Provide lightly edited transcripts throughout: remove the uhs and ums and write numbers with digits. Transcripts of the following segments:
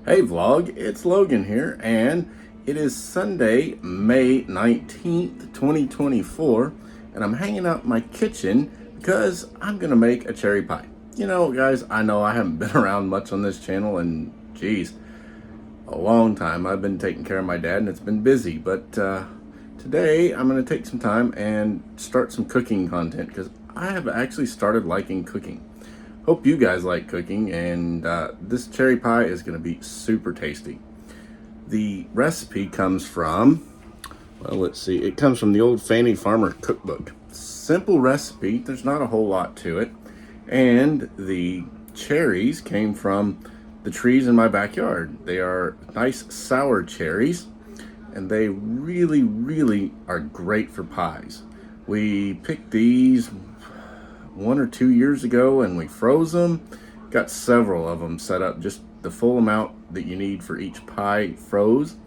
Hey vlog, it's Logan here, and it is Sunday, May 19th, 2024, and I'm hanging out in my kitchen because I'm gonna make a cherry pie. You know, guys, I know I haven't been around much on this channel, and geez, a long time. I've been taking care of my dad, and it's been busy, but today I'm gonna take some time and start some cooking content because I have actually started liking cooking. Hope you guys like cooking, and this cherry pie is going to be super tasty. The recipe comes from, well, let's see, it comes from the old Fanny Farmer cookbook. Simple recipe, there's not a whole lot to it. And the cherries came from the trees in my backyard. They are nice sour cherries, and they really are great for pies. We picked these 1 or 2 years ago and we froze them. Got several of them set up, just the full amount that you need for each pie froze.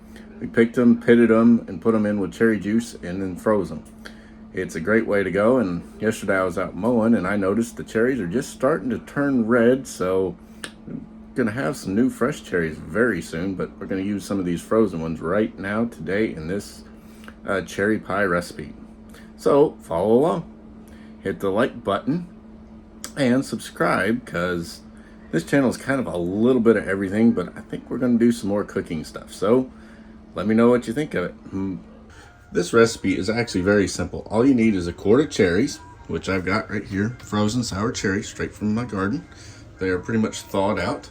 We picked them, pitted them, and put them in with cherry juice and then froze them. It's a great way to go. And yesterday I was out mowing and I noticed the cherries are just starting to turn red, so I'm gonna have some new fresh cherries very soon, but we're gonna use some of these frozen ones right now today in this cherry pie recipe. So follow along. Hit the like button and subscribe, because this channel is kind of a little bit of everything, but I think we're going to do some more cooking stuff. So let me know what you think of it. This recipe is actually very simple. All you need is a quart of cherries, which I've got right here, frozen sour cherries straight from my garden. They are pretty much thawed out.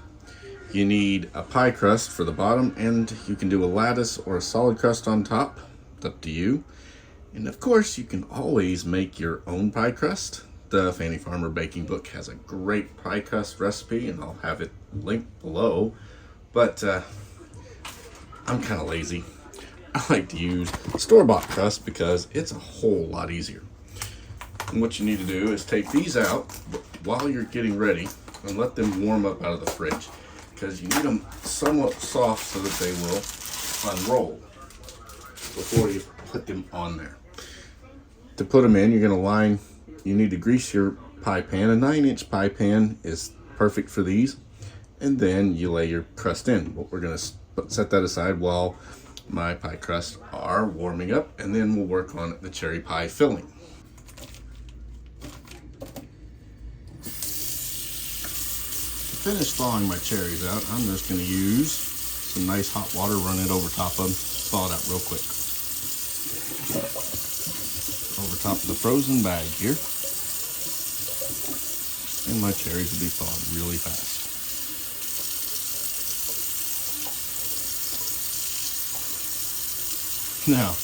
You need a pie crust for the bottom, and you can do a lattice or a solid crust on top. It's up to you. And of course, you can always make your own pie crust. The Fanny Farmer baking book has a great pie crust recipe, and I'll have it linked below. But I'm kind of lazy. I like to use store-bought crust because it's a whole lot easier. And what you need to do is take these out while you're getting ready and let them warm up out of the fridge, because you need them somewhat soft so that they will unroll before you put them on there. To put them in, you need to grease your pie pan. A 9-inch pie pan is perfect for these. And then you lay your crust in. We're going to set that aside while my pie crusts are warming up, and then we'll work on the cherry pie filling. To finish thawing my cherries out, I'm just going to use some nice hot water, run it over top of them, thaw it out real quick. Over top of the frozen bag here, and my cherries will be thawed really fast. Now,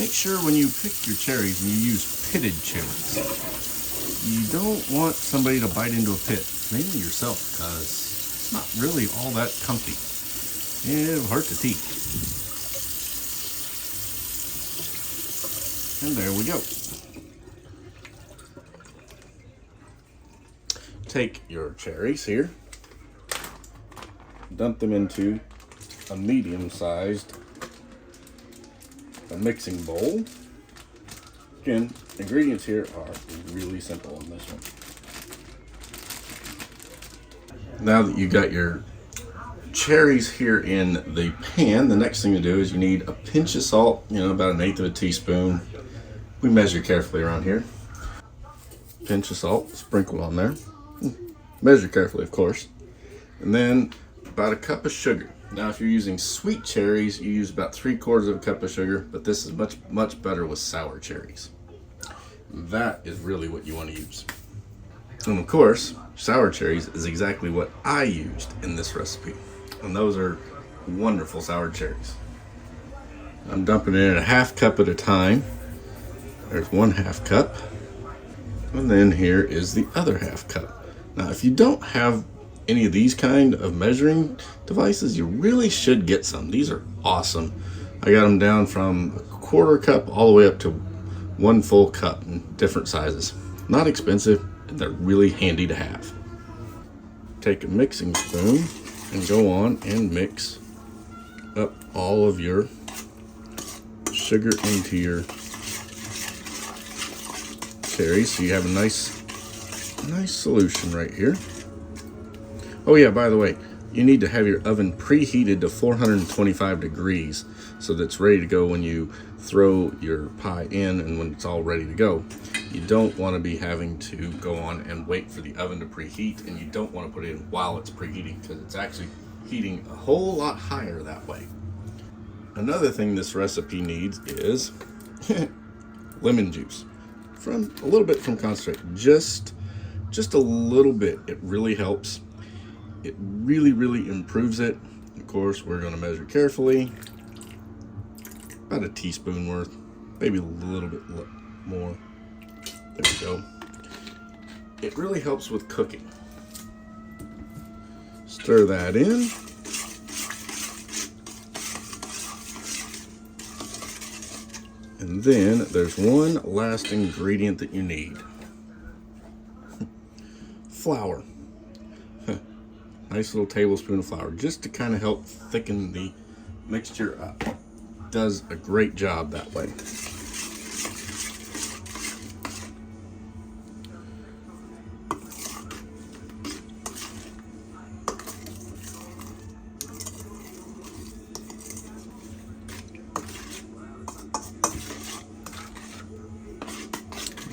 make sure when you pick your cherries and you use pitted cherries, you don't want somebody to bite into a pit, mainly yourself, because it's not really all that comfy. It'll hurt the teeth. And there we go. Take your cherries here, dump them into a medium-sized mixing bowl. Again, ingredients here are really simple on this one. Now that you got your cherries here in the pan, the next thing to do is you need a pinch of salt, about 1/8 of a teaspoon. We measure carefully around here. Pinch of salt, sprinkle on there. Measure carefully, of course. And then about a cup of sugar. Now, if you're using sweet cherries, you use about 3/4 of a cup of sugar, but this is much better with sour cherries. That is really what you want to use. And of course, sour cherries is exactly what I used in this recipe. And those are wonderful sour cherries. I'm dumping it in a 1/2 cup at a time. There's 1/2 cup. And then here is the other 1/2 cup. Now, if you don't have any of these kind of measuring devices, you really should get some. These are awesome. I got them down from a 1/4 cup all the way up to 1 full cup in different sizes. Not expensive, and they're really handy to have. Take a mixing spoon and go on and mix up all of your sugar into your cherries, so you have a nice solution right here. Oh yeah, by the way, you need to have your oven preheated to 425 degrees so that it's ready to go when you throw your pie in and when it's all ready to go. You don't want to be having to go on and wait for the oven to preheat, and you don't want to put it in while it's preheating because it's actually heating a whole lot higher that way. Another thing this recipe needs is lemon juice. From a little bit from concentrate, just a little bit. It really helps. It really improves it. Of course, we're going to measure carefully. About a teaspoon worth, maybe a little bit more. There we go. It really helps with cooking. Stir that in. And then there's one last ingredient that you need. Flour. Nice little tablespoon of flour, just to kind of help thicken the mixture up. Does a great job that way.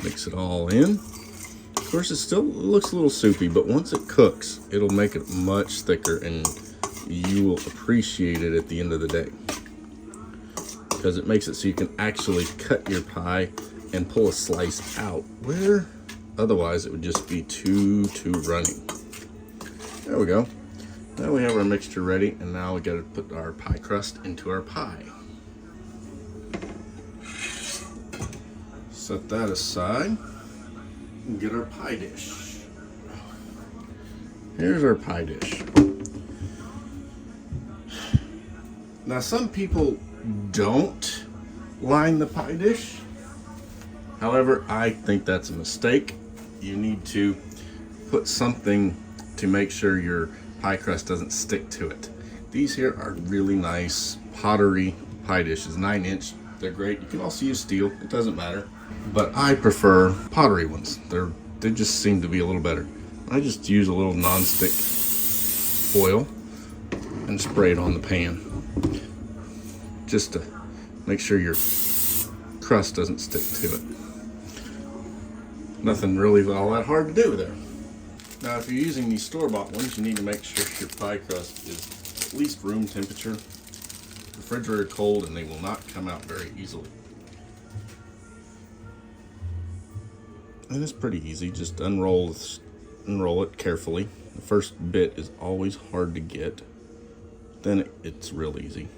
Mix it all in. Of course, it still looks a little soupy, but once it cooks, it'll make it much thicker, and you will appreciate it at the end of the day. Because it makes it so you can actually cut your pie and pull a slice out, where otherwise it would just be too runny. There we go. Now we have our mixture ready, and now we got to put our pie crust into our pie. Set that aside and get our pie dish. Here's our pie dish. Now, some people don't line the pie dish. However, I think that's a mistake. You need to put something to make sure your pie crust doesn't stick to it. These here are really nice pottery pie dishes, 9-inch. They're great. You can also use steel, it doesn't matter. But I prefer pottery ones. They just seem to be a little better. I just use a little non-stick oil and spray it on the pan, just to make sure your crust doesn't stick to it. Nothing really all that hard to do there. Now, if you're using these store-bought ones, you need to make sure your pie crust is at least room temperature. Refrigerator cold, and they will not come out very easily. And it's pretty easy. Just unroll it carefully. The first bit is always hard to get. Then it's real easy.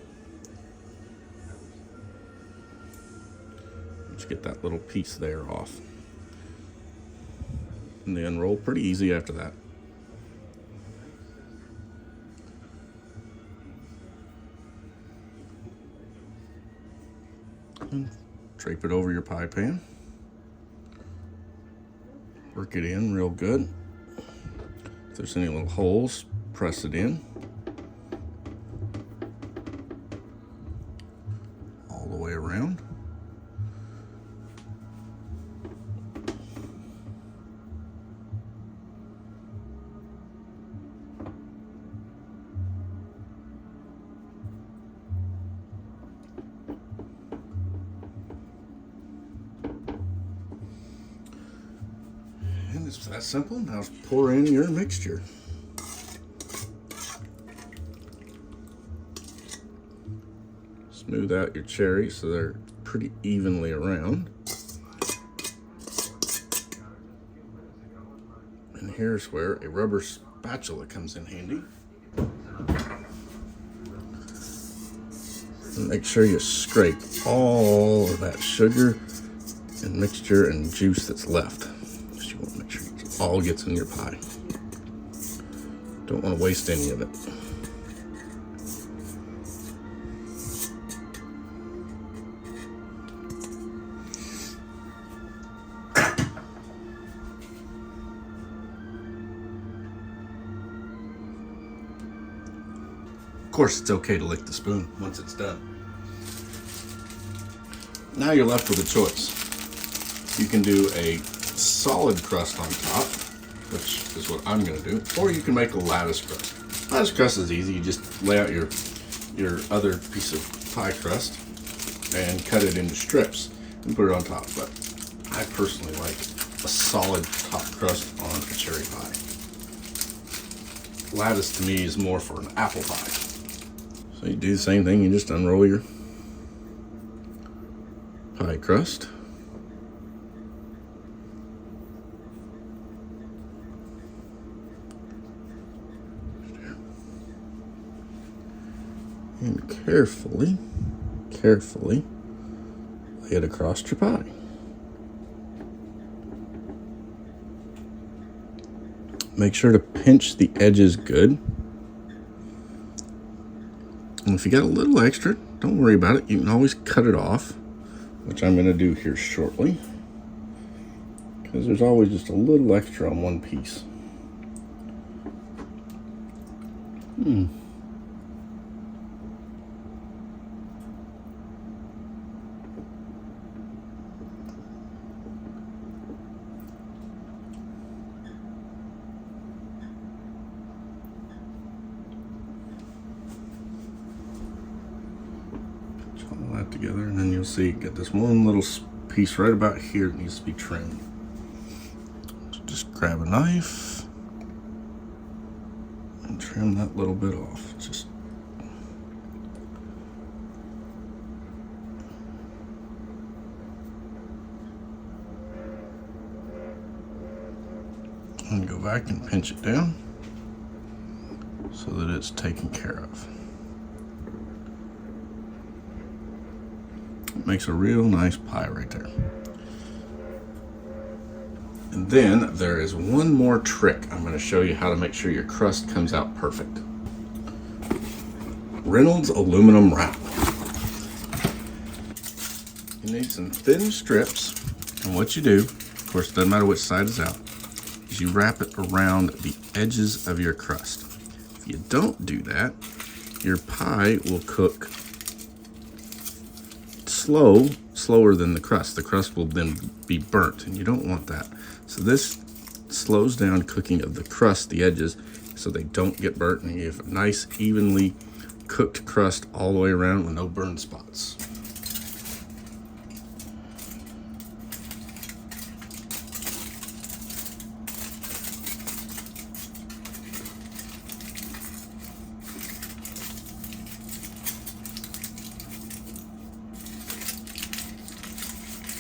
Just get that little piece there off. And the unroll pretty easy after that. And drape it over your pie pan. Work it in real good. If there's any little holes, press it in. All the way around. And it's that simple. Now pour in your mixture. Smooth out your cherries so they're pretty evenly around. And here's where a rubber spatula comes in handy. And make sure you scrape all of that sugar and mixture and juice that's left. You want to make sure it all gets in your pie. Don't want to waste any of it. Of course, it's okay to lick the spoon once it's done. Now you're left with a choice. You can do a solid crust on top, which is what I'm going to do, or you can make a lattice crust. Pie's crust is easy. You just lay out your other piece of pie crust and cut it into strips and put it on top. But I personally like a solid top crust on a cherry pie. Lattice to me is more for an apple pie. So you do the same thing, you just unroll your pie crust. And carefully lay it across your pie. Make sure to pinch the edges good. And if you got a little extra, don't worry about it. You can always cut it off, which I'm going to do here shortly, because there's always just a little extra on one piece. All that together, and then you'll see you get this one little piece right about here that needs to be trimmed. So just grab a knife and trim that little bit off. Just and go back and pinch it down so that it's taken care of. Makes a real nice pie right there. And then there is one more trick. I'm going to show you how to make sure your crust comes out perfect. Reynolds aluminum wrap. You need some thin strips, and what you do, of course it doesn't matter which side is out, is you wrap it around the edges of your crust. If you don't do that, your pie will cook slower than the crust. The crust will then be burnt, and you don't want that. So this slows down cooking of the crust, the edges, so they don't get burnt, and you have a nice, evenly cooked crust all the way around with no burn spots.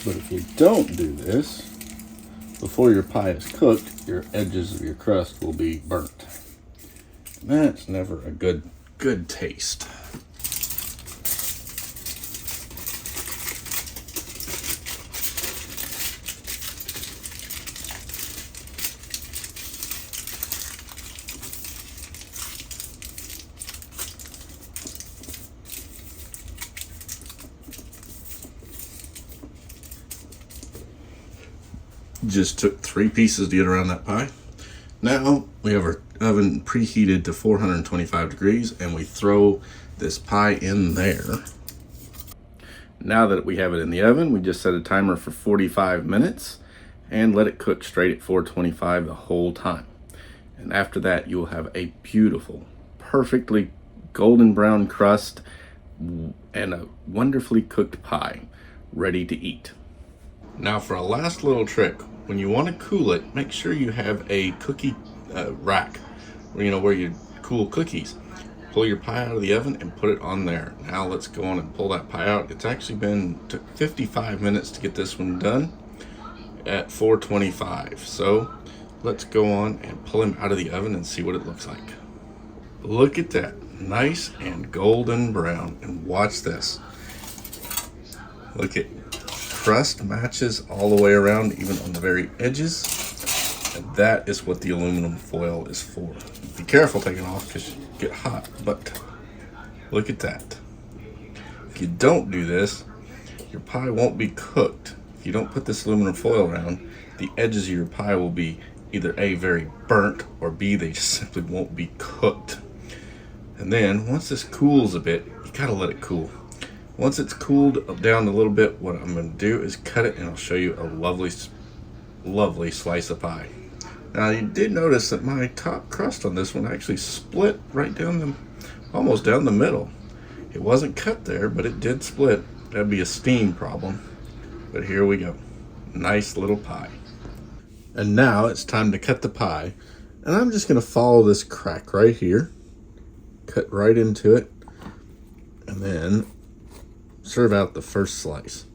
But if you don't do this, before your pie is cooked, your edges of your crust will be burnt. And that's never a good taste. Just took 3 pieces to get around that pie. Now we have our oven preheated to 425 degrees, and we throw this pie in there. Now that we have it in the oven, we just set a timer for 45 minutes and let it cook straight at 425 the whole time. And after that, you will have a beautiful, perfectly golden brown crust and a wonderfully cooked pie ready to eat. Now for a last little trick, when you want to cool it, make sure you have a cookie rack, where you cool cookies. Pull your pie out of the oven and put it on there. Now let's go on and pull that pie out. It's actually took 55 minutes to get this one done at 425. So let's go on and pull him out of the oven and see what it looks like. Look at that, nice and golden brown. And watch this. Look at crust matches all the way around, even on the very edges, and that is what the aluminum foil is for. Be careful taking it off because you get hot, but look at that. If you don't do this, your pie won't be cooked. If you don't put this aluminum foil around, the edges of your pie will be either A, very burnt, or B, they just simply won't be cooked. And then once this cools a bit, you gotta let it cool. Once it's cooled down a little bit, what I'm going to do is cut it, and I'll show you a lovely slice of pie. Now you did notice that my top crust on this one actually split right down almost down the middle. It wasn't cut there, but it did split. That'd be a steam problem. But here we go. Nice little pie. And now it's time to cut the pie. And I'm just gonna follow this crack right here. Cut right into it. And then serve out the first slice.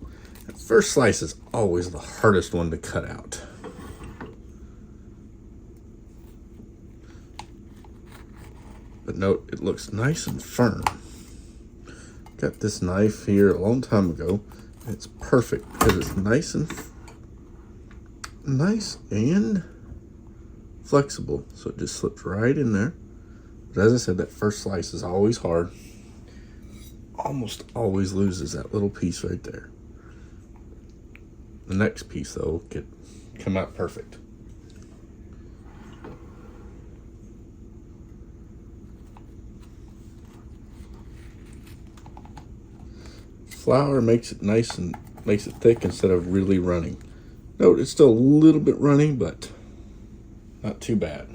The first slice is always the hardest one to cut out. But note, it looks nice and firm. Got this knife here a long time ago. It's perfect because it's nice and flexible. So it just slips right in there. But as I said, that first slice is always hard. Almost always loses that little piece right there. The next piece though will come out perfect. Flour makes it nice and makes it thick instead of really running. Note it's still a little bit runny, but not too bad.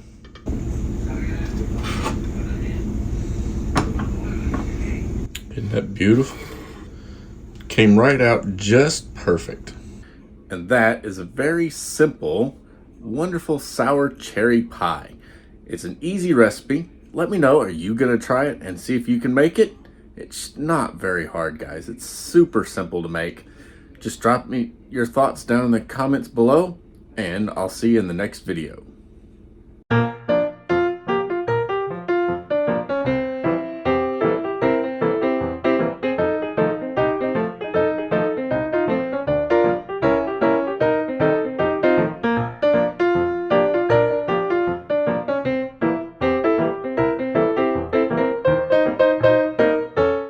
Isn't that beautiful? Came right out just perfect. And that is a very simple, wonderful sour cherry pie. It's an easy recipe. Let me know, are you gonna try it and see if you can make it? It's not very hard, guys. It's super simple to make. Just drop me your thoughts down in the comments below, and I'll see you in the next video.